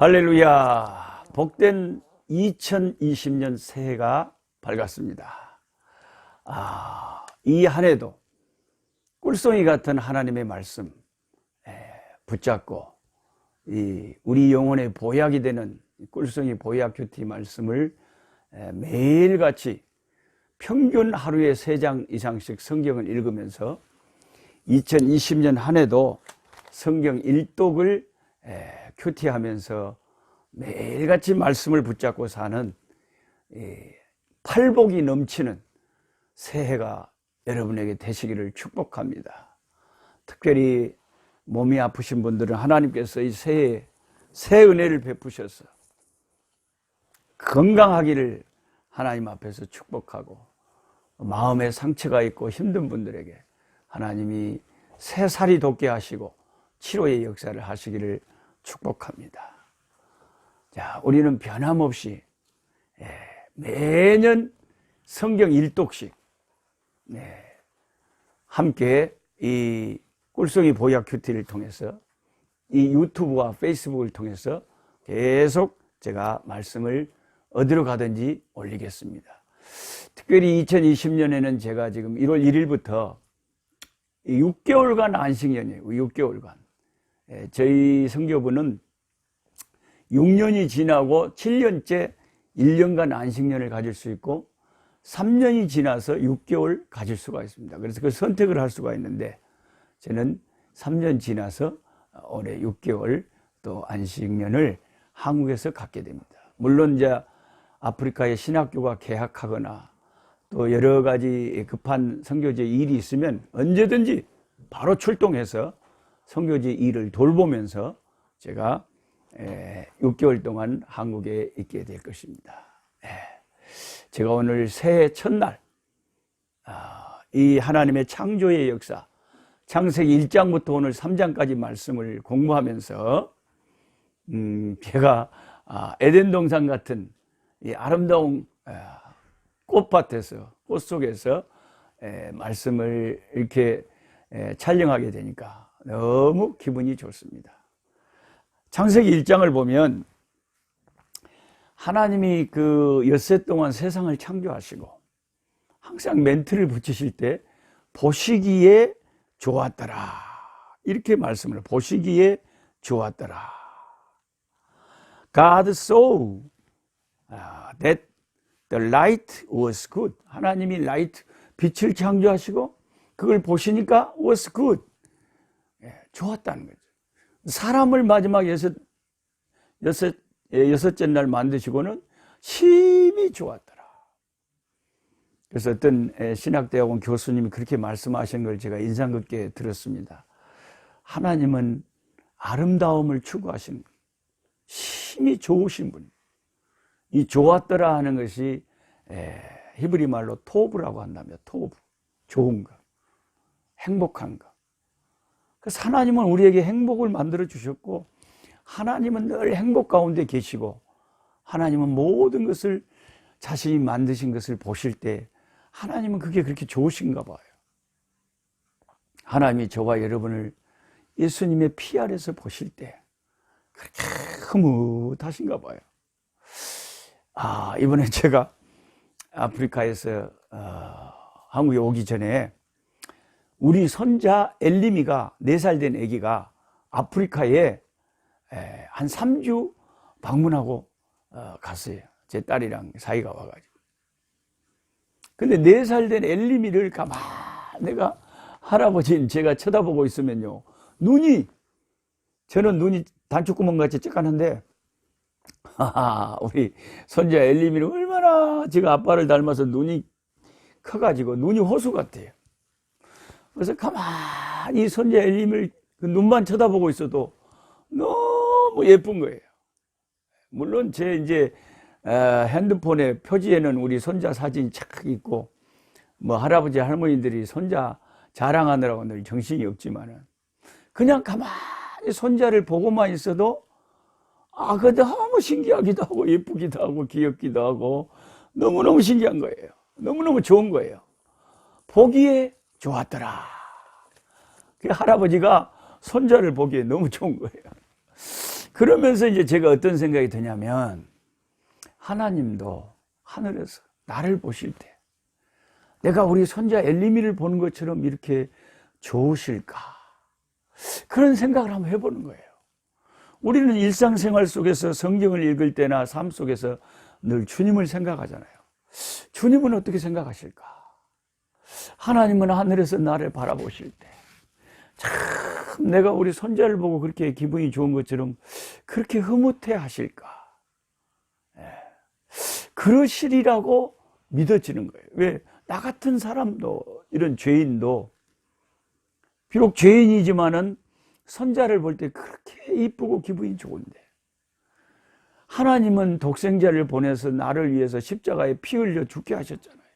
할렐루야. 복된 2020년 새해가 밝았습니다. 이 한 해도 꿀송이 같은 하나님의 말씀 붙잡고 우리 영혼의 보약이 되는 꿀송이 보약 큐티 말씀을 매일같이 평균 하루에 3장 이상씩 성경을 읽으면서 2020년 한 해도 성경 일독을 큐티하면서 매일같이 말씀을 붙잡고 사는 팔복이 넘치는 새해가 여러분에게 되시기를 축복합니다. 특별히 몸이 아프신 분들은 하나님께서 이 새해에 새 은혜를 베푸셔서 건강하기를 하나님 앞에서 축복하고, 마음에 상처가 있고 힘든 분들에게 하나님이 새 살이 돋게 하시고 치료의 역사를 하시기를 축복합니다. 자, 우리는 변함없이 매년 성경 일독씩 함께 이 꿀송이 보약 큐티를 통해서 이 유튜브와 페이스북을 통해서 계속 제가 말씀을 어디로 가든지 올리겠습니다. 특별히 2020년에는 제가 지금 1월 1일부터 6개월간 안식년이에요. 6개월간. 저희 선교부는 6년이 지나고 7년째 1년간 안식년을 가질 수 있고 3년이 지나서 6개월 가질 수가 있습니다. 그래서 그 선택을 할 수가 있는데, 저는 3년 지나서 올해 6개월 또 안식년을 한국에서 갖게 됩니다. 물론 이제 아프리카의 신학교가 개학하거나 또 여러 가지 급한 선교지 일이 있으면 언제든지 바로 출동해서 선교지 일을 돌보면서 제가 6개월 동안 한국에 있게 될 것입니다. 제가 오늘 새해 첫날 이 하나님의 창조의 역사, 창세기 1장부터 오늘 3장까지 말씀을 공부하면서 제가 에덴 동산 같은 이 아름다운 꽃밭에서, 꽃 속에서 말씀을 이렇게 촬영하게 되니까 너무 기분이 좋습니다. 창세기 1장을 보면 하나님이 그 엿새 동안 세상을 창조하시고 항상 멘트를 붙이실 때 보시기에 좋았더라, 이렇게 말씀을, 보시기에 좋았더라. God saw that the light was good. 하나님이 라이트, 빛을 창조하시고 그걸 보시니까 was good, 좋았다는 거죠. 사람을 마지막 여섯째 날 만드시고는 심히 좋았더라. 그래서 어떤 신학대학원 교수님이 그렇게 말씀하신 걸 제가 인상 깊게 들었습니다. 하나님은 아름다움을 추구하신 심히 좋으신 분. 이 좋았더라 하는 것이 히브리 말로 토브라고 한다면, 토브, 좋은 것, 행복한 것. 그래서 하나님은 우리에게 행복을 만들어 주셨고, 하나님은 늘 행복 가운데 계시고, 하나님은 모든 것을, 자신이 만드신 것을 보실 때 하나님은 그게 그렇게 좋으신가 봐요. 하나님이 저와 여러분을 예수님의 피 아래서 보실 때 그렇게 흐뭇하신가 봐요. 이번에 제가 아프리카에서 한국에 오기 전에 우리 손자 엘리미가 4살 된 아기가 아프리카에 한 3주 방문하고 갔어요. 제 딸이랑 사이가 와가지고. 근데 4살 된 엘리미를 내가 할아버지는 제가 쳐다보고 있으면요, 저는 눈이 단추구멍같이 쬐깐한데 우리 손자 엘리미는 얼마나 제가 아빠를 닮아서 눈이 커가지고 눈이 호수 같아요. 그래서 가만히 손자 엘리미를 그 눈만 쳐다보고 있어도 너무 예쁜 거예요. 물론 제 이제 핸드폰에 표지에는 우리 손자 사진이 착 있고, 뭐 할아버지 할머니들이 손자 자랑하느라고 늘 정신이 없지만은, 그냥 가만히 손자를 보고만 있어도 근데 너무 신기하기도 하고 예쁘기도 하고 귀엽기도 하고 너무너무 신기한 거예요. 너무너무 좋은 거예요. 보기에 좋았더라. 그 할아버지가 손자를 보기에 너무 좋은 거예요. 그러면서 이제 제가 어떤 생각이 드냐면, 하나님도 하늘에서 나를 보실 때 내가 우리 손자 엘리미를 보는 것처럼 이렇게 좋으실까? 그런 생각을 한번 해보는 거예요. 우리는 일상생활 속에서 성경을 읽을 때나 삶 속에서 늘 주님을 생각하잖아요. 주님은 어떻게 생각하실까? 하나님은 하늘에서 나를 바라보실 때 참 내가 우리 손자를 보고 그렇게 기분이 좋은 것처럼 그렇게 흐뭇해 하실까? 그러시리라고 믿어지는 거예요. 왜? 나 같은 사람도, 이런 죄인도 비록 죄인이지만은 손자를 볼 때 그렇게 이쁘고 기분이 좋은데, 하나님은 독생자를 보내서 나를 위해서 십자가에 피 흘려 죽게 하셨잖아요.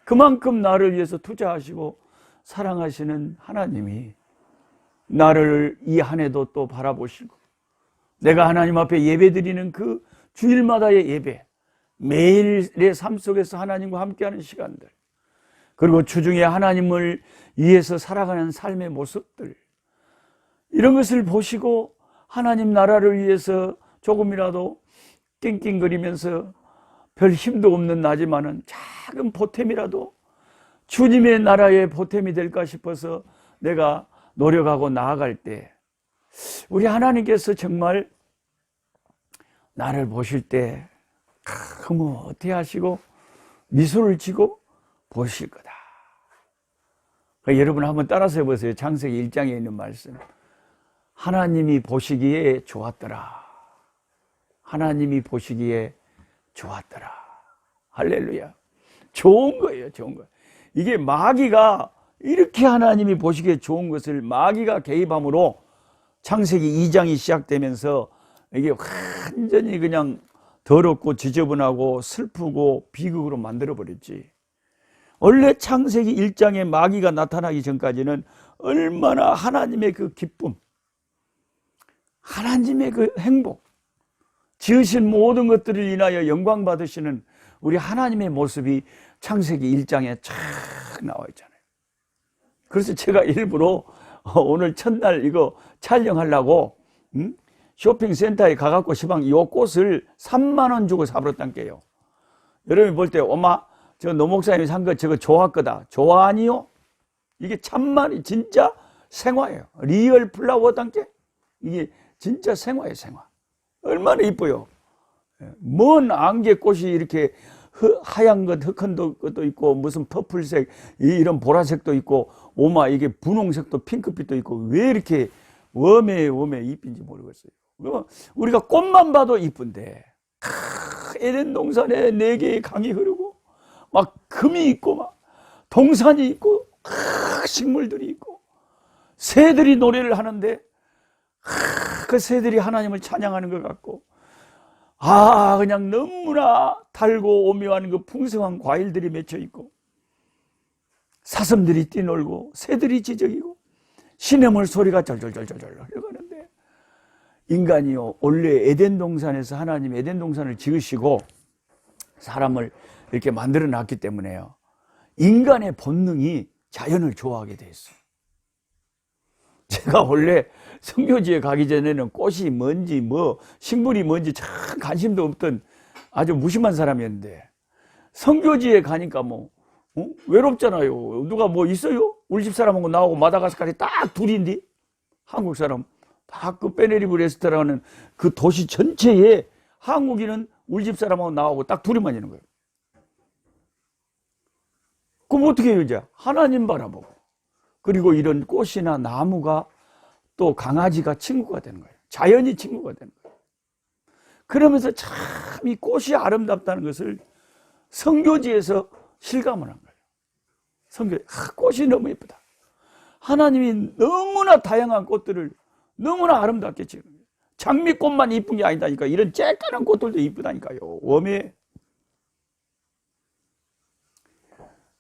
그만큼 나를 위해서 투자하시고 사랑하시는 하나님이 나를 이 한 해도 또 바라보시고, 내가 하나님 앞에 예배드리는 그 주일마다의 예배, 매일의 삶 속에서 하나님과 함께하는 시간들, 그리고 주중에 하나님을 위해서 살아가는 삶의 모습들, 이런 것을 보시고 하나님 나라를 위해서 조금이라도 낑낑거리면서 별 힘도 없는 나지만은 작은 보탬이라도 주님의 나라의 보탬이 될까 싶어서 내가 노력하고 나아갈 때, 우리 하나님께서 정말 나를 보실 때 흐뭇해 하시고 미소를 지고 보실 거다. 여러분 한번 따라서 해보세요. 창세기 1장에 있는 말씀. 하나님이 보시기에 좋았더라. 하나님이 보시기에 좋았더라. 할렐루야. 좋은 거예요, 좋은 거. 이게 마귀가 이렇게 하나님이 보시기에 좋은 것을 마귀가 개입함으로 창세기 2장이 시작되면서 이게 완전히 그냥 더럽고 지저분하고 슬프고 비극으로 만들어버렸지. 원래 창세기 1장에 마귀가 나타나기 전까지는 얼마나 하나님의 그 기쁨, 하나님의 그 행복, 지으신 모든 것들을 인하여 영광 받으시는 우리 하나님의 모습이 창세기 1장에 쫙 나와 있잖아요. 그래서 제가 일부러 오늘 첫날 이거 촬영하려고 쇼핑센터에 가갖고 시방 이 꽃을 3만 원 주고 사버렸단게요. 여러분이 볼 때 엄마 저 노 목사님이 산 거 저거 조화 거다. 조화 아니요? 이게 참말이 진짜 생화예요. 리얼 플라워단게 이게 진짜 생화예요, 생화. 얼마나 이뻐요. 먼 안개꽃이 이렇게 하얀 것, 흑한 것도 있고 무슨 퍼플색, 이런 보라색도 있고 오마 이게 분홍색도 핑크빛도 있고 왜 이렇게 웜에 이쁜지 모르겠어요. 우리가 꽃만 봐도 이쁜데 에덴 동산에 4개의 강이 흐르고 막 금이 있고 막 동산이 있고 식물들이 있고 새들이 노래를 하는데 그 새들이 하나님을 찬양하는 것 같고, 그냥 너무나 달고 오묘한 그 풍성한 과일들이 맺혀 있고 사슴들이 뛰놀고 새들이 지저귀고 시냇물 소리가 절절절절절 흘러가는데, 인간이요 원래 에덴 동산에서 하나님 에덴 동산을 지으시고 사람을 이렇게 만들어 놨기 때문에요, 인간의 본능이 자연을 좋아하게 돼 있어요. 제가 원래 선교지에 가기 전에는 꽃이 뭔지 뭐 식물이 뭔지 참 관심도 없던 아주 무심한 사람이었는데, 선교지에 가니까 외롭잖아요. 누가 뭐 있어요? 우리 집 사람하고 나오고 마다가스카르에 딱 둘인데, 한국 사람 다 그 페네리브 레스토랑은 그 도시 전체에 한국인은 우리 집 사람하고 나오고 딱 둘이만 있는 거예요. 그럼 어떻게 해요? 이제 하나님 바라보고, 그리고 이런 꽃이나 나무가 또 강아지가 친구가 되는 거예요. 자연이 친구가 되는 거예요. 그러면서 참 이 꽃이 아름답다는 것을 선교지에서 실감을 한 거예요. 꽃이 너무 예쁘다. 하나님이 너무나 다양한 꽃들을 너무나 아름답게 지은 거예요. 장미꽃만 이쁜 게 아니다니까. 이런 쬐까는 꽃들도 이쁘다니까요. 웜에.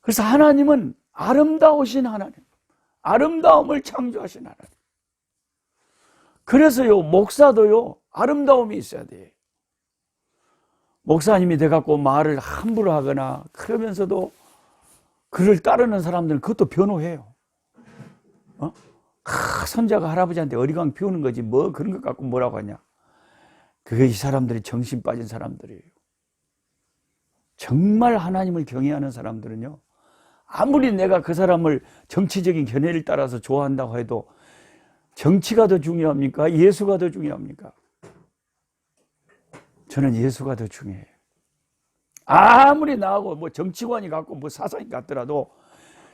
그래서 하나님은 아름다우신 하나님, 아름다움을 창조하신 하나님. 그래서요 목사도요 아름다움이 있어야 돼. 목사님이 돼갖고 말을 함부로 하거나 그러면서도 그를 따르는 사람들은 그것도 변호해요. 손자가 할아버지한테 어리광 피우는 거지 뭐 그런 것 갖고 뭐라고 하냐. 그게 이 사람들이 정신 빠진 사람들이에요. 정말 하나님을 경외하는 사람들은요, 아무리 내가 그 사람을 정치적인 견해를 따라서 좋아한다고 해도 정치가 더 중요합니까? 예수가 더 중요합니까? 저는 예수가 더 중요해요. 아무리 나하고 뭐 정치관이 같고 뭐 사상이 같더라도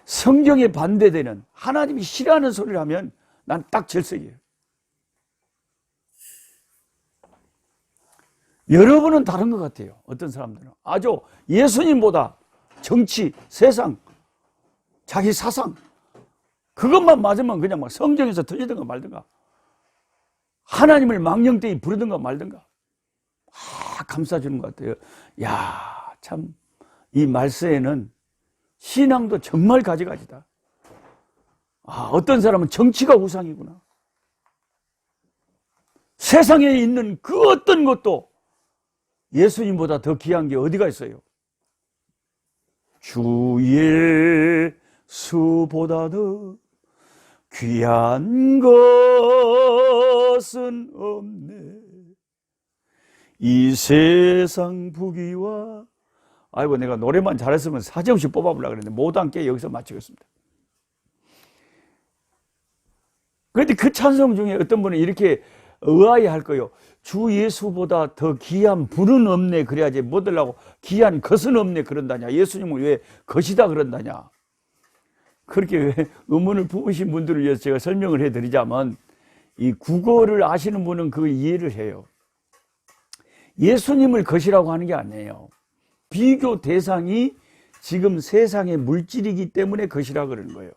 성경에 반대되는, 하나님이 싫어하는 소리를 하면 난 딱 질색이에요. 여러분은 다른 것 같아요. 어떤 사람들은 아주 예수님보다 정치, 세상, 자기 사상 그것만 맞으면 그냥 막 성경에서 틀리든가 말든가, 하나님을 망령되이 부르든가 말든가 감싸주는 것 같아요. 야, 참 이 말세에는 신앙도 정말 가지가지다. 어떤 사람은 정치가 우상이구나. 세상에 있는 그 어떤 것도 예수님보다 더 귀한 게 어디가 있어요? 주 예수보다 더 귀한 것은 없네. 이 세상 부귀와, 아이고 내가 노래만 잘했으면 사정없이 뽑아보려고 그랬는데 못 함께 여기서 마치겠습니다. 그런데 그 찬송 중에 어떤 분은 이렇게 의아해할 거예요. 주 예수보다 더 귀한 분은 없네. 그래야지 뭐들라고 귀한 것은 없네 그런다냐. 예수님은 왜 것이다 그런다냐. 그렇게 의문을 품으신 분들을 위해서 제가 설명을 해드리자면, 이 국어를 아시는 분은 그 이해를 해요. 예수님을 것이라고 하는 게 아니에요. 비교 대상이 지금 세상의 물질이기 때문에 것이라고 그러는 거예요.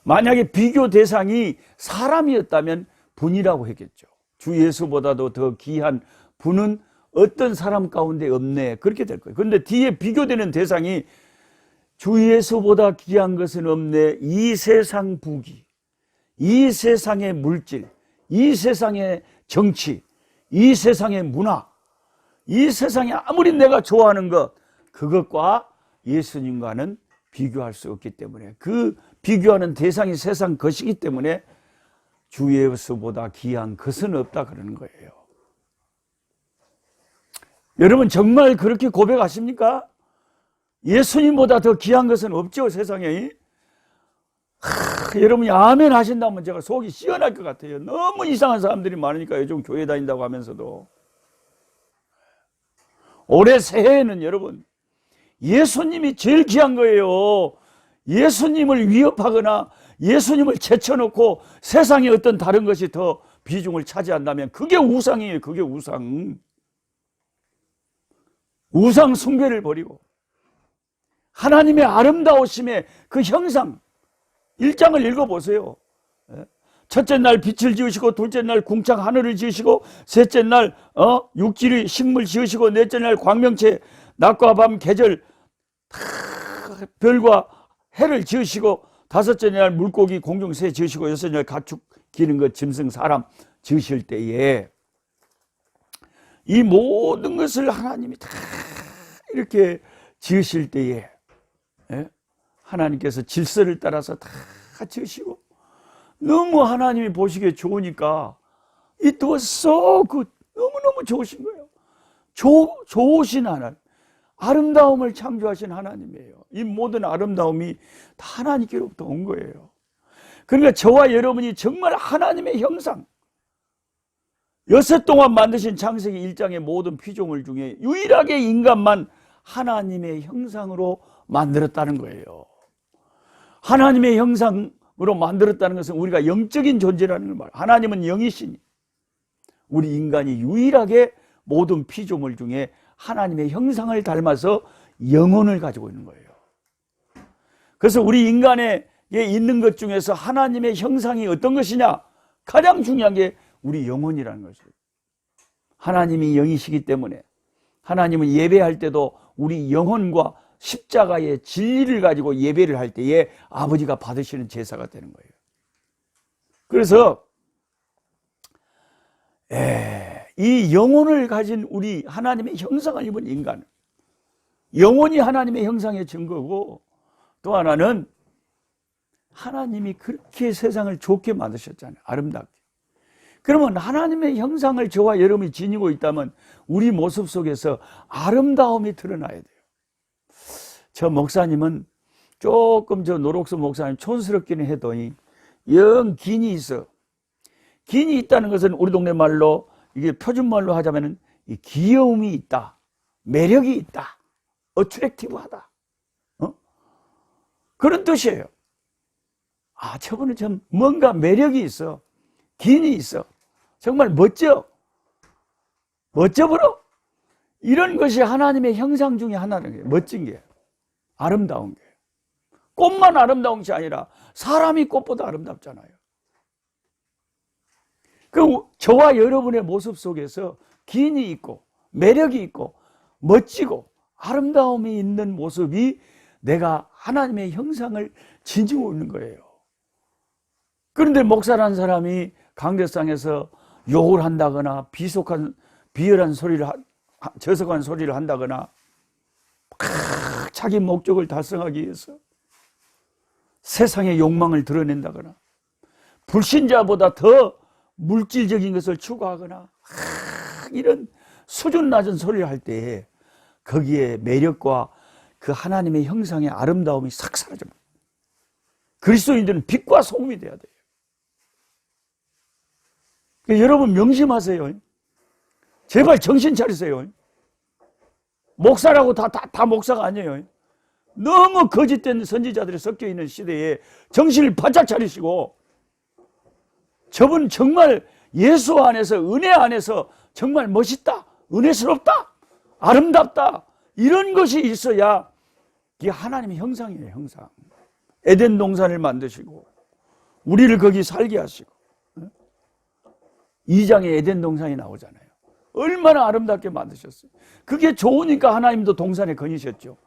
만약에 비교 대상이 사람이었다면 분이라고 했겠죠. 주 예수보다도 더 귀한 분은 어떤 사람 가운데 없네. 그렇게 될 거예요. 그런데 뒤에 비교되는 대상이 주 예수보다 귀한 것은 없네. 이 세상 부귀, 이 세상의 물질, 이 세상의 정치, 이 세상의 문화, 이 세상에 아무리 내가 좋아하는 것, 그것과 예수님과는 비교할 수 없기 때문에, 그 비교하는 대상이 세상 것이기 때문에 주 예수보다 귀한 것은 없다 그러는 거예요. 여러분 정말 그렇게 고백하십니까? 예수님보다 더 귀한 것은 없죠, 세상에. 여러분이 아멘 하신다면 제가 속이 시원할 것 같아요. 너무 이상한 사람들이 많으니까 요즘 교회 다닌다고 하면서도. 올해 새해에는 여러분 예수님이 제일 귀한 거예요. 예수님을 위협하거나 예수님을 제쳐놓고 세상의 어떤 다른 것이 더 비중을 차지한다면 그게 우상이에요. 그게 우상. 우상 숭배를 버리고 하나님의 아름다우심의 그 형상, 1장을 읽어보세요. 첫째 날 빛을 지으시고, 둘째 날 궁창 하늘을 지으시고, 셋째 날 육지를 식물 지으시고, 넷째 날 광명체 낮과 밤 계절 별과 해를 지으시고, 다섯째 날 물고기 공중 새 지으시고, 여섯째 날 가축 기는 것 짐승 사람 지으실 때에 이 모든 것을 하나님이 다 이렇게 지으실 때에 하나님께서 질서를 따라서 다 지으시고, 너무 하나님이 보시기에 좋으니까 It was so good. 너무너무 좋으신 거예요. 좋으신 하나님, 아름다움을 창조하신 하나님이에요. 이 모든 아름다움이 다 하나님께로부터 온 거예요. 그러니까 저와 여러분이 정말 하나님의 형상, 여섯 동안 만드신 창세기 1장의 모든 피조물 중에 유일하게 인간만 하나님의 형상으로 만들었다는 거예요. 하나님의 형상으로 만들었다는 것은 우리가 영적인 존재라는 걸 말해요. 하나님은 영이시니 우리 인간이 유일하게 모든 피조물 중에 하나님의 형상을 닮아서 영혼을 가지고 있는 거예요. 그래서 우리 인간에 있는 것 중에서 하나님의 형상이 어떤 것이냐? 가장 중요한 게 우리 영혼이라는 것이에요. 하나님이 영이시기 때문에 하나님은 예배할 때도 우리 영혼과 십자가의 진리를 가지고 예배를 할 때에 아버지가 받으시는 제사가 되는 거예요. 그래서 이 영혼을 가진 우리 하나님의 형상을 입은 인간은 영혼이 하나님의 형상의 증거고, 또 하나는 하나님이 그렇게 세상을 좋게 만드셨잖아요. 아름답게. 그러면 하나님의 형상을 저와 여러분이 지니고 있다면 우리 모습 속에서 아름다움이 드러나야 돼요. 저 목사님은 조금 저 노록서 목사님 촌스럽기는 해도 영 긴이 있어. 긴이 있다는 것은 우리 동네 말로, 이게 표준말로 하자면은 이 귀여움이 있다, 매력이 있다, 어트랙티브하다, 그런 뜻이에요. 아, 저분은 좀 뭔가 매력이 있어, 긴이 있어, 정말 멋져 보여. 이런 것이 하나님의 형상 중에 하나는 거예요. 멋진 게, 아름다운 게. 꽃만 아름다운 것이 아니라 사람이 꽃보다 아름답잖아요. 그 저와 여러분의 모습 속에서 기인이 있고 매력이 있고 멋지고 아름다움이 있는 모습이 내가 하나님의 형상을 지니고 있는 거예요. 그런데 목사라는 사람이 강대상에서 욕을 한다거나 비열한 소리를, 저속한 소리를 한다거나 자기 목적을 달성하기 위해서 세상의 욕망을 드러낸다거나 불신자보다 더 물질적인 것을 추구하거나 이런 수준 낮은 소리를 할 때에 거기에 매력과 그 하나님의 형상의 아름다움이 싹 사라집니다. 그리스도인들은 빛과 소금이 돼야 돼요. 그러니까 여러분 명심하세요. 제발 정신 차리세요. 목사라고 다 목사가 아니에요. 너무 거짓된 선지자들이 섞여 있는 시대에 정신을 바짝 차리시고, 저분 정말 예수 안에서, 은혜 안에서 정말 멋있다, 은혜스럽다, 아름답다, 이런 것이 있어야 이게 하나님의 형상이에요. 형상. 에덴 동산을 만드시고 우리를 거기 살게 하시고, 2장에 에덴 동산이 나오잖아요. 얼마나 아름답게 만드셨어요. 그게 좋으니까 하나님도 동산에 거니셨죠.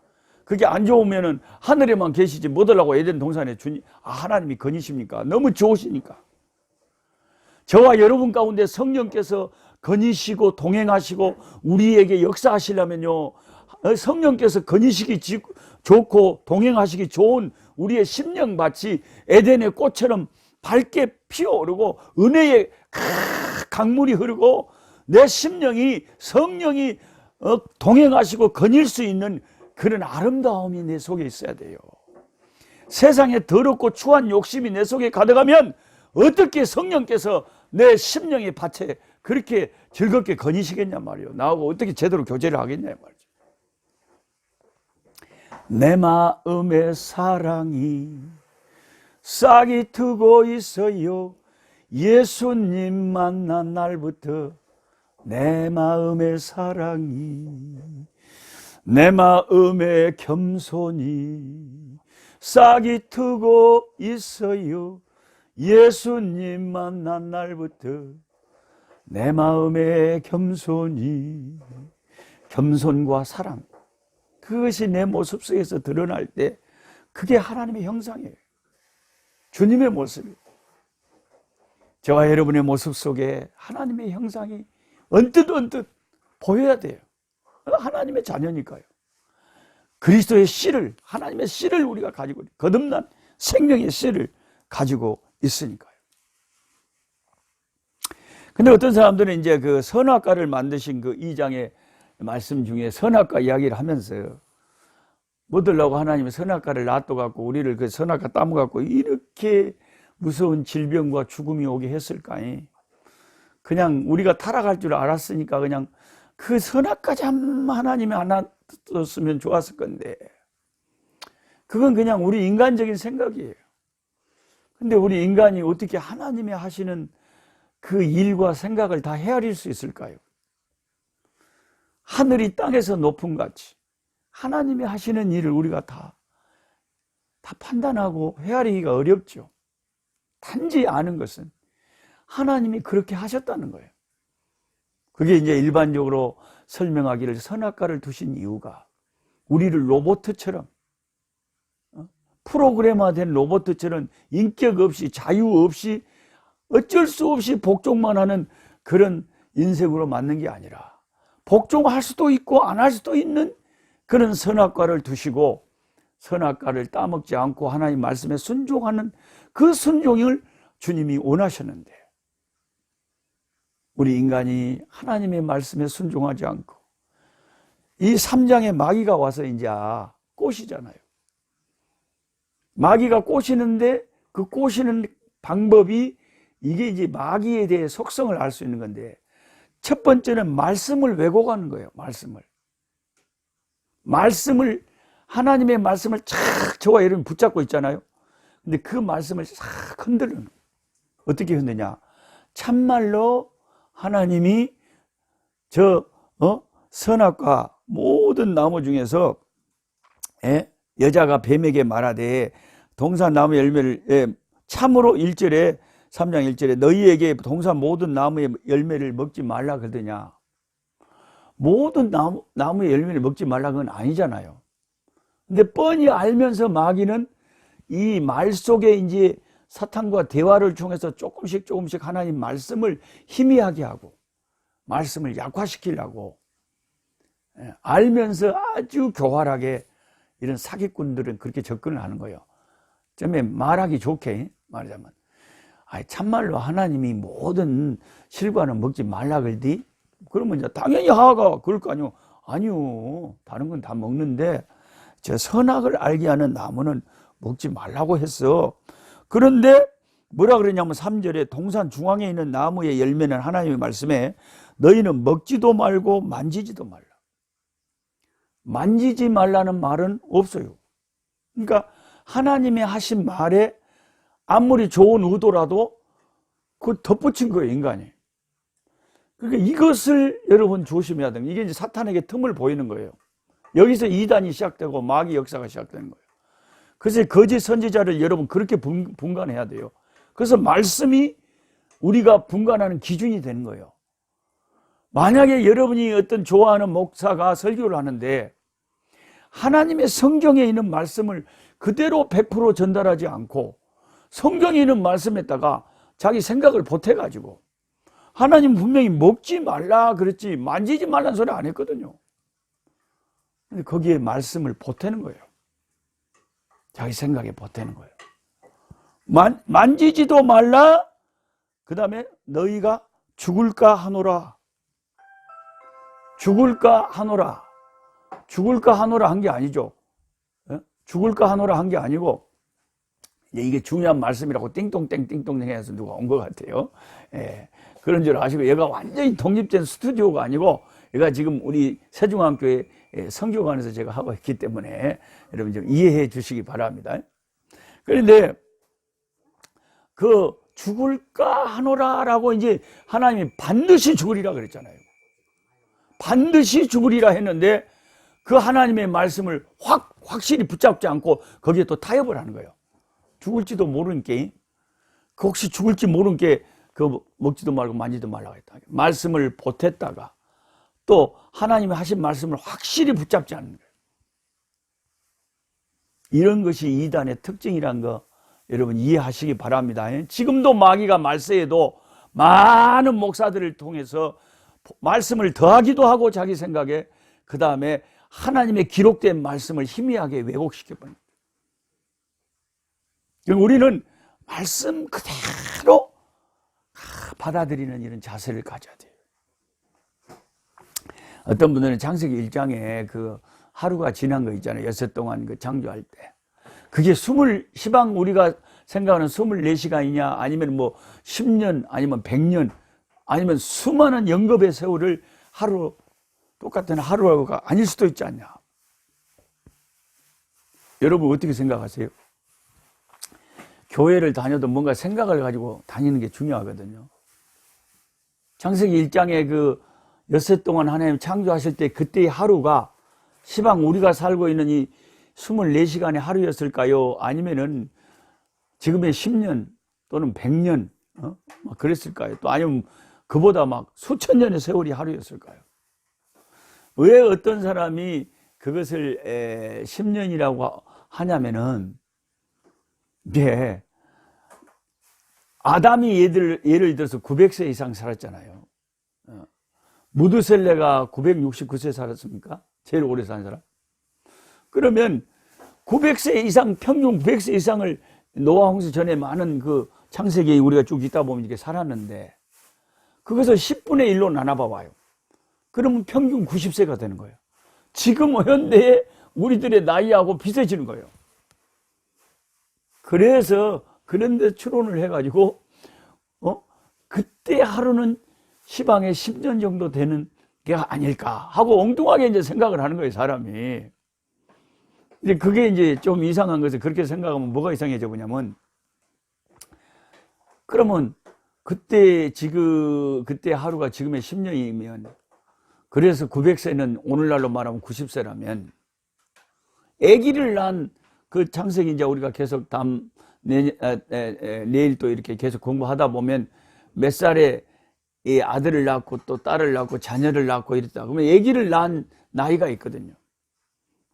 그게 안 좋으면은 하늘에만 계시지 뭐더라고 에덴 동산에 하나님이 거니십니까? 너무 좋으시니까. 저와 여러분 가운데 성령께서 거니시고 동행하시고 우리에게 역사하시려면요, 성령께서 거니시기 좋고 동행하시기 좋은 우리의 심령밭이 에덴의 꽃처럼 밝게 피어오르고 은혜의 강물이 흐르고 내 심령이, 성령이 동행하시고 거닐 수 있는 그런 아름다움이 내 속에 있어야 돼요. 세상에 더럽고 추한 욕심이 내 속에 가득하면 어떻게 성령께서 내 심령의 밭에 그렇게 즐겁게 거니시겠냐 말이에요. 나하고 어떻게 제대로 교제를 하겠냐 말이죠. 내 마음의 사랑이 싹이 트고 있어요. 예수님 만난 날부터 내 마음의 사랑이, 내 마음의 겸손이 싹이 트고 있어요. 예수님 만난 날부터 내 마음의 겸손이, 겸손과 사랑, 그것이 내 모습 속에서 드러날 때 그게 하나님의 형상이에요. 주님의 모습이에요. 저와 여러분의 모습 속에 하나님의 형상이 언뜻 보여야 돼요. 하나님의 자녀니까요. 그리스도의 씨를, 하나님의 씨를 우리가 가지고, 거듭난 생명의 씨를 가지고 있으니까요. 근데 어떤 사람들은 이제 그 선악과를 만드신 그 2장의 말씀 중에 선악과 이야기를 하면서 뭐들라고 하나님이 선악과를 놔둬갖고 우리를 그 선악과 따먹어갖고 이렇게 무서운 질병과 죽음이 오게 했을까? 그냥 우리가 타락할 줄 알았으니까 그냥 그 선악과 좀 하나님이 안 놔뒀으면 좋았을 건데, 그건 그냥 우리 인간적인 생각이에요. 근데 우리 인간이 어떻게 하나님이 하시는 그 일과 생각을 다 헤아릴 수 있을까요? 하늘이 땅에서 높음 같이 하나님이 하시는 일을 우리가 다 판단하고 헤아리기가 어렵죠. 단지 아는 것은 하나님이 그렇게 하셨다는 거예요. 그게 이제 일반적으로 설명하기를 선악과를 두신 이유가 우리를 로봇처럼, 프로그램화된 로봇처럼 인격 없이, 자유 없이, 어쩔 수 없이 복종만 하는 그런 인생으로 만든 게 아니라 복종할 수도 있고 안 할 수도 있는 그런 선악과를 두시고, 선악과를 따먹지 않고 하나님 말씀에 순종하는 그 순종을 주님이 원하셨는데, 우리 인간이 하나님의 말씀에 순종하지 않고 이 3장에 마귀가 와서 이제 꼬시잖아요. 마귀가 꼬시는데 그 꼬시는 방법이 이게 이제 마귀에 대해 속성을 알 수 있는 건데, 첫 번째는 말씀을 왜곡하는 거예요. 말씀을 하나님의 말씀을 착 저와 여러분 붙잡고 있잖아요. 근데 그 말씀을 싹 흔들는 거예요. 어떻게 흔드냐? 참말로 하나님이 선악과 모든 나무 중에서 여자가 뱀에게 말하되 동산 나무 열매를 참으로 1절에 3장 1절에 너희에게 동산 모든 나무의 열매를 먹지 말라 그러더냐. 모든 나무의 열매를 먹지 말라 그건 아니잖아요. 근데 뻔히 알면서 마귀는 이 말 속에 이제 사탄과 대화를 통해서 조금씩 하나님 말씀을 희미하게 하고 말씀을 약화시키려고 알면서 아주 교활하게 이런 사기꾼들은 그렇게 접근을 하는 거예요. 처음에 말하기 좋게 말하자면 참말로 하나님이 모든 실과는 먹지 말라 그러디? 그러면 이제 당연히 하하가 그럴 거 아니요. 아니요. 다른 건 다 먹는데 저 선악을 알게 하는 나무는 먹지 말라고 했어. 그런데 뭐라 그러냐면 3절에 동산 중앙에 있는 나무의 열매는 하나님의 말씀에 너희는 먹지도 말고 만지지도 말라. 만지지 말라는 말은 없어요. 그러니까 하나님의 하신 말에 아무리 좋은 의도라도 그걸 덧붙인 거예요, 인간이. 그러니까 이것을 여러분 조심해야 됩니다. 이게 이제 사탄에게 틈을 보이는 거예요. 여기서 이단이 시작되고 마귀 역사가 시작되는 거예요. 그래서 거짓 선지자를 여러분 그렇게 분간해야 돼요. 그래서 말씀이 우리가 분간하는 기준이 되는 거예요. 만약에 여러분이 어떤 좋아하는 목사가 설교를 하는데 하나님의 성경에 있는 말씀을 그대로 100% 전달하지 않고 성경에 있는 말씀에다가 자기 생각을 보태가지고 하나님 분명히 먹지 말라 그랬지 만지지 말라는 소리 안 했거든요. 근데 거기에 말씀을 보태는 거예요. 자기 생각에 보태는 거예요. 만지지도 말라. 그 다음에 너희가 죽을까 하노라. 죽을까 하노라. 죽을까 하노라 한 게 아니죠. 죽을까 하노라 한 게 아니고 이게 중요한 말씀이라고 띵동땡 해서 누가 온 것 같아요. 그런 줄 아시고 얘가 완전히 독립된 스튜디오가 아니고 얘가 지금 우리 세중학교에 성교관에서 제가 하고 있기 때문에 여러분 좀 이해해 주시기 바랍니다. 그런데 그 죽을까 하노라라고 이제 하나님이 반드시 죽으리라 그랬잖아요. 반드시 죽으리라 했는데 그 하나님의 말씀을 확실히 붙잡지 않고 거기에 또 타협을 하는 거예요. 죽을지도 모르는 게, 그 혹시 죽을지 모르는 게 그 먹지도 말고 만지도 말라고 했다. 말씀을 보탰다가 또 하나님이 하신 말씀을 확실히 붙잡지 않는 거예요. 이런 것이 이단의 특징이라는 거 여러분 이해하시기 바랍니다. 지금도 마귀가 말세에도 많은 목사들을 통해서 말씀을 더하기도 하고 자기 생각에 그 다음에 하나님의 기록된 말씀을 희미하게 왜곡시켜버립니다. 우리는 말씀 그대로 받아들이는 이런 자세를 가져야 돼요. 어떤 분들은 창세기 1장에 그 하루가 지난 거 있잖아요. 여섯 동안 그 창조할 때. 그게 시방 우리가 생각하는 24시간이냐 아니면 뭐 10년 아니면 100년 아니면 수많은 영겁의 세월을 똑같은 하루가 아닐 수도 있지 않냐. 여러분 어떻게 생각하세요? 교회를 다녀도 뭔가 생각을 가지고 다니는 게 중요하거든요. 창세기 1장에 그 엿새 동안 하나님 창조하실 때 그때의 하루가 시방 우리가 살고 있는 이 24시간의 하루였을까요? 아니면은 지금의 10년 또는 100년 막 그랬을까요? 또 아니면 그보다 막 수천 년의 세월이 하루였을까요? 왜 어떤 사람이 그것을 10년이라고 하냐면은 이게 아담이 예를 들어서 900세 이상 살았잖아요. 무드셀레가 969세 살았습니까? 제일 오래 산 사람. 그러면 900세 이상, 평균 900세 이상을 노아 홍수 전에 많은 그 창세기에 우리가 쭉 있다 보면 이렇게 살았는데 그것을 10분의 1로 나눠봐 봐요. 그러면 평균 90세가 되는 거예요. 지금 현대에 우리들의 나이하고 비슷해지는 거예요. 그래서 그런데 추론을 해가지고 그때 하루는 시방에 10년 정도 되는 게 아닐까 하고 엉뚱하게 이제 생각을 하는 거예요, 사람이. 이제 그게 이제 좀 이상한 것을 그렇게 생각하면 뭐가 이상해져 보냐면, 그러면 그때 하루가 지금의 10년이면, 그래서 900세는 오늘날로 말하면 90세라면, 아기를 낳은 그 창세기 이제 우리가 계속 내일 또 이렇게 계속 공부하다 보면 몇 살에 이 아들을 낳고 또 딸을 낳고 자녀를 낳고 이랬다. 그러면 아기를 낳은 나이가 있거든요.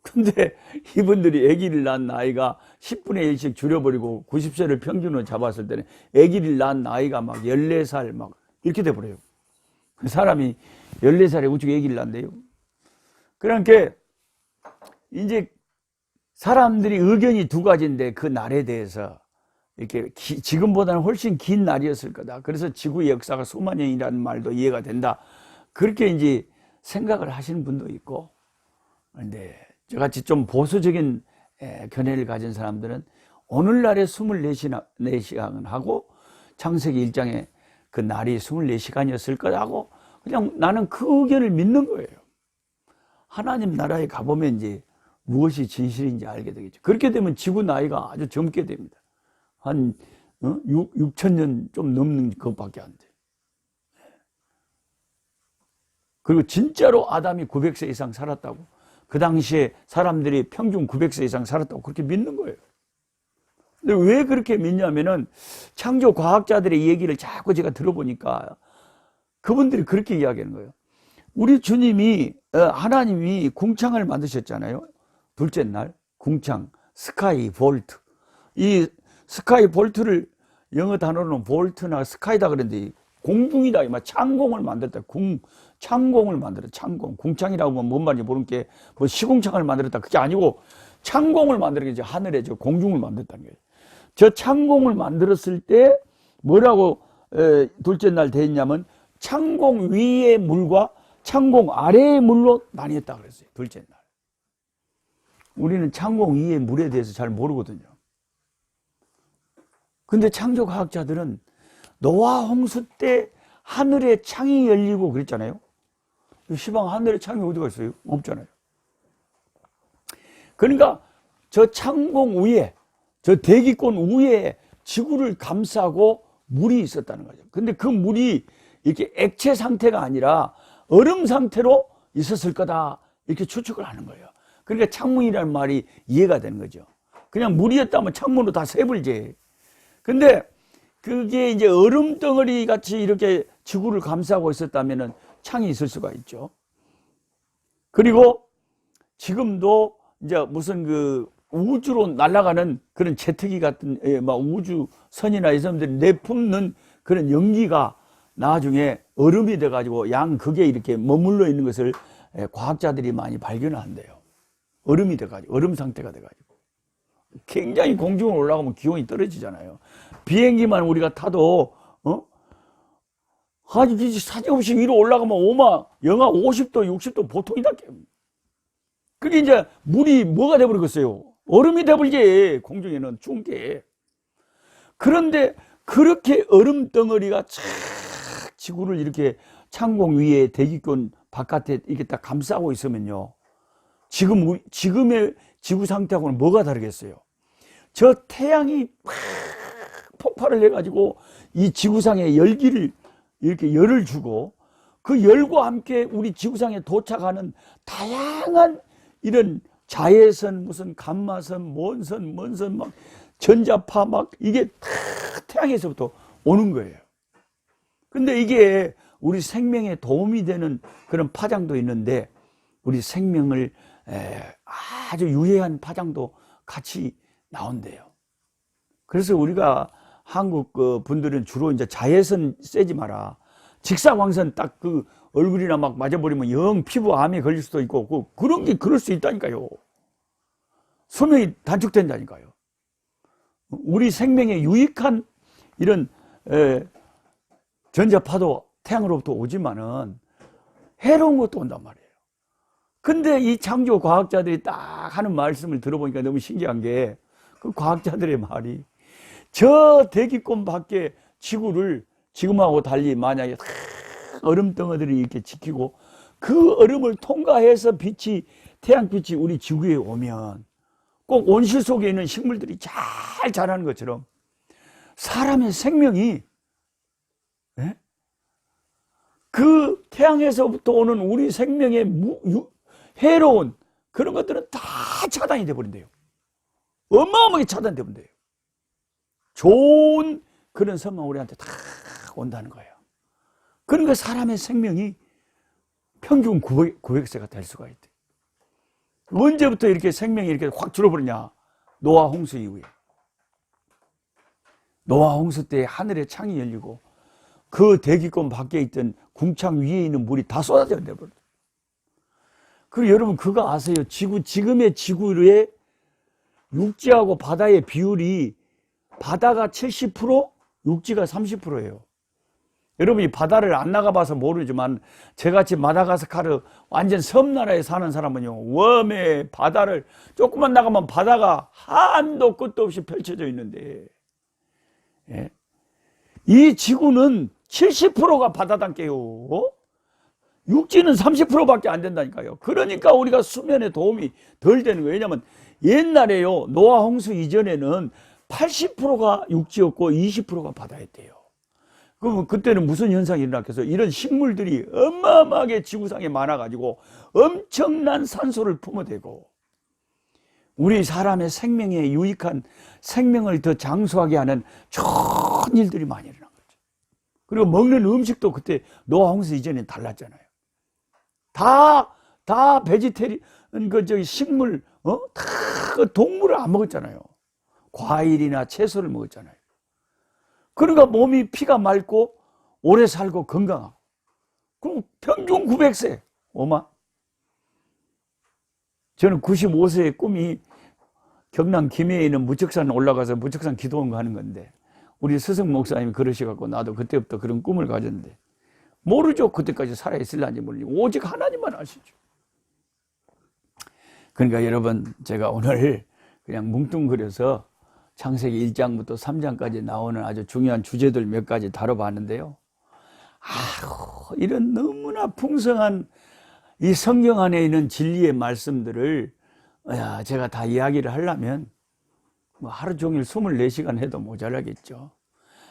근데 이분들이 아기를 낳은 나이가 10분의 1씩 줄여버리고 90세를 평균으로 잡았을 때는 아기를 낳은 나이가 막 14살 막 이렇게 돼버려요. 그 사람이 14살에 어떻게 아기를 낳는데요? 그러니까 이제 사람들이 의견이 두 가지인데 그 날에 대해서 이렇게 지금보다는 훨씬 긴 날이었을 거다. 그래서 지구의 역사가 수만 년이라는 말도 이해가 된다. 그렇게 이제 생각을 하시는 분도 있고, 근데 저같이 좀 보수적인 견해를 가진 사람들은 오늘날에 24시간 하고 창세기 1장에 그 날이 24시간이었을 거라고 그냥 나는 그 의견을 믿는 거예요. 하나님 나라에 가보면 이제 무엇이 진실인지 알게 되겠죠. 그렇게 되면 지구 나이가 아주 젊게 됩니다. 한 6,000년 좀 넘는 것밖에 안 돼요. 그리고 진짜로 아담이 900세 이상 살았다고, 그 당시에 사람들이 평균 900세 이상 살았다고 그렇게 믿는 거예요. 근데 왜 그렇게 믿냐면은 창조 과학자들의 얘기를 자꾸 제가 들어보니까 그분들이 그렇게 이야기하는 거예요. 우리 주님이, 하나님이 궁창을 만드셨잖아요. 둘째 날 궁창, 스카이 볼트. 이 스카이 볼트를 영어 단어로는 볼트나 스카이다 그랬는데 공중이다, 막 창공을 만들었다. 창공을 만들었다. 창공. 궁창이라고 하면 뭔 말인지 모르는 게 뭐 시궁창을 만들었다. 그게 아니고 창공을 만들었기 때문에 하늘에 저 공중을 만들었다는 거예요. 저 창공을 만들었을 때 뭐라고 둘째 날 돼 있냐면 창공 위의 물과 창공 아래의 물로 나뉘었다 그랬어요. 둘째 날. 우리는 창공 위의 물에 대해서 잘 모르거든요. 근데 창조과학자들은 노아 홍수 때 하늘에 창이 열리고 그랬잖아요. 시방 하늘에 창이 어디가 있어요? 없잖아요. 그러니까 저 창공 위에, 저 대기권 위에 지구를 감싸고 물이 있었다는 거죠. 근데 그 물이 이렇게 액체 상태가 아니라 얼음 상태로 있었을 거다, 이렇게 추측을 하는 거예요. 그러니까 창문이라는 말이 이해가 되는 거죠. 그냥 물이었다면 창문으로 다 세불지. 근데 그게 이제 얼음 덩어리 같이 이렇게 지구를 감싸고 있었다면은 창이 있을 수가 있죠. 그리고 지금도 이제 무슨 그 우주로 날아가는 그런 제트기 같은 막 우주선이나 이 사람들이 내뿜는 그런 연기가 나중에 얼음이 돼가지고 양극에 이렇게 머물러 있는 것을 과학자들이 많이 발견한대요. 얼음이 돼가지고, 얼음 상태가 돼가지고. 굉장히 공중으로 올라가면 기온이 떨어지잖아요. 비행기만 우리가 타도, 아주 사정없이 위로 올라가면 영하 50도, 60도 보통이다. 그게 이제 물이 뭐가 돼버리겠어요? 얼음이 돼버리지, 공중에는 추운 게. 그런데 그렇게 얼음 덩어리가 착 지구를 이렇게 창공 위에 대기권 바깥에 이렇게 딱 감싸고 있으면요. 지금의 지구 상태하고는 뭐가 다르겠어요? 저 태양이 팍 폭발을 해가지고 이 지구상에 열기를 이렇게 열을 주고 그 열과 함께 우리 지구상에 도착하는 다양한 이런 자외선, 무슨 감마선, 먼선 막 전자파 막 이게 다 태양에서부터 오는 거예요. 근데 이게 우리 생명에 도움이 되는 그런 파장도 있는데 우리 생명을 아주 유해한 파장도 같이 나온대요. 그래서 우리가 한국 분들은 주로 이제 자외선 쐬지 마라. 직사광선 딱 그 얼굴이나 막 맞아버리면 영 피부암에 걸릴 수도 있고 그런 게 그럴 수 있다니까요. 수명이 단축된다니까요. 우리 생명에 유익한 이런 전자파도 태양으로부터 오지만은 해로운 것도 온단 말이에요. 근데 이 창조 과학자들이 딱 하는 말씀을 들어보니까 너무 신기한 게, 그 과학자들의 말이, 저 대기권 밖에 지구를 지금하고 달리 만약에 얼음 덩어리들이 이렇게 지키고 그 얼음을 통과해서 태양빛이 우리 지구에 오면 꼭 온실 속에 있는 식물들이 잘 자라는 것처럼 사람의 생명이, 그 태양에서부터 오는 우리 생명의 해로운 그런 것들은 다 차단이 되어버린대요. 어마어마하게 차단되어 버린대요. 좋은 그런 성만 우리한테 다 온다는 거예요. 그러니까 사람의 생명이 평균 900세가 될 수가 있대. 언제부터 이렇게 생명이 이렇게 확 줄어버리냐? 노아 홍수 이후에. 노아 홍수 때 하늘의 창이 열리고 그 대기권 밖에 있던 궁창 위에 있는 물이 다 쏟아져 내버려. 그리고 여러분 그거 아세요? 지금의 지구의 육지하고 바다의 비율이, 바다가 70%, 육지가 30%예요. 여러분이 바다를 안 나가봐서 모르지만 저같이 마다가스카르 완전 섬나라에 사는 사람은요, 웜에 바다를 조금만 나가면 바다가 한도 끝도 없이 펼쳐져 있는데, 이 지구는 70%가 바다단계요. 육지는 30%밖에 안 된다니까요. 그러니까 우리가 수면에 도움이 덜 되는 거예요. 왜냐하면 옛날에요, 노아 홍수 이전에는 80%가 육지였고 20%가 바다였대요. 그러면 그때는 무슨 현상이 일어났겠어요? 이런 식물들이 어마어마하게 지구상에 많아가지고 엄청난 산소를 품어대고 우리 사람의 생명에 유익한 생명을 더 장수하게 하는 좋은 일들이 많이 일어난 거죠. 그리고 먹는 음식도 그때 노아 홍수 이전에 달랐잖아요. 다 베지테리, 식물, 다 그 동물을 안 먹었잖아요. 과일이나 채소를 먹었잖아요. 그러니까 몸이 피가 맑고 오래 살고 건강하고. 그럼 평균 900세. 저는 95세의 꿈이 경남 김해에 있는 무척산 올라가서 무척산 기도원 가는 건데, 우리 스승 목사님이 그러셔갖고 나도 그때부터 그런 꿈을 가졌는데, 모르죠. 그때까지 살아있을란지 모르지. 오직 하나님만 아시죠. 그러니까 여러분, 제가 오늘 그냥 뭉뚱그려서 창세기 1장부터 3장까지 나오는 아주 중요한 주제들 몇 가지 다뤄봤는데요. 이런 너무나 풍성한 이 성경 안에 있는 진리의 말씀들을 제가 다 이야기를 하려면 하루 종일 24시간 해도 모자라겠죠.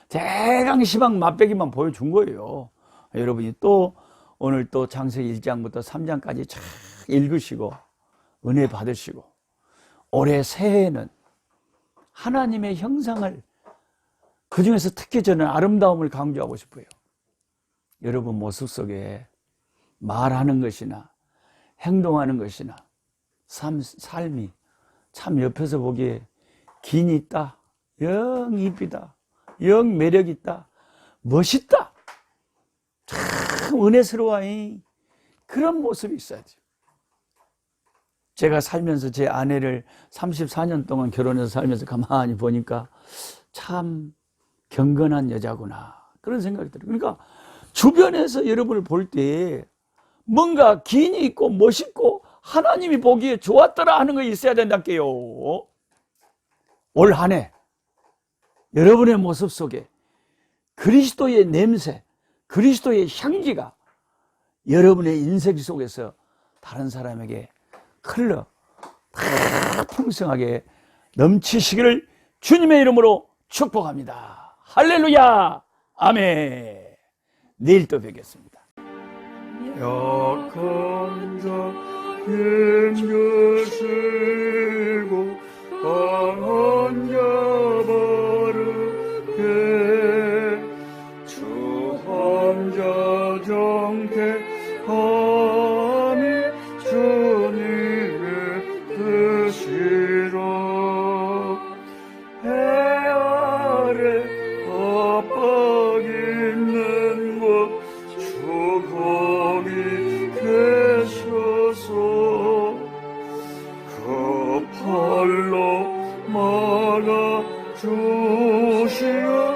대강 시방 맛배기만 보여준 거예요. 여러분이 또 오늘 또 창세기 1장부터 3장까지 잘 읽으시고 은혜 받으시고 올해 새해에는 하나님의 형상을, 그중에서 특히 저는 아름다움을 강조하고 싶어요. 여러분 모습 속에 말하는 것이나 행동하는 것이나 삶이 참 옆에서 보기에 긴 있다, 영 이쁘다, 영 매력 있다, 멋있다, 참 은혜스러워, 그런 모습이 있어야죠. 제가 살면서 제 아내를 34년 동안 결혼해서 살면서 가만히 보니까 참 경건한 여자구나, 그런 생각이 들어요. 그러니까 주변에서 여러분을 볼 때 뭔가 기인이 있고 멋있고 하나님이 보기에 좋았더라 하는 거 있어야 된다게요. 올 한 해 여러분의 모습 속에 그리스도의 냄새, 그리스도의 향기가 여러분의 인생 속에서 다른 사람에게 흘러 풍성하게 넘치시기를 주님의 이름으로 축복합니다. 할렐루야, 아멘. 내일 또 뵙겠습니다. 약한 자 힘주시고 강한 자 바르게 주한 자 정케하니 주님의 뜻이라. 해 아래 압박 있는 곳 주 거기 계셔서 그 팔로 막아 주시오.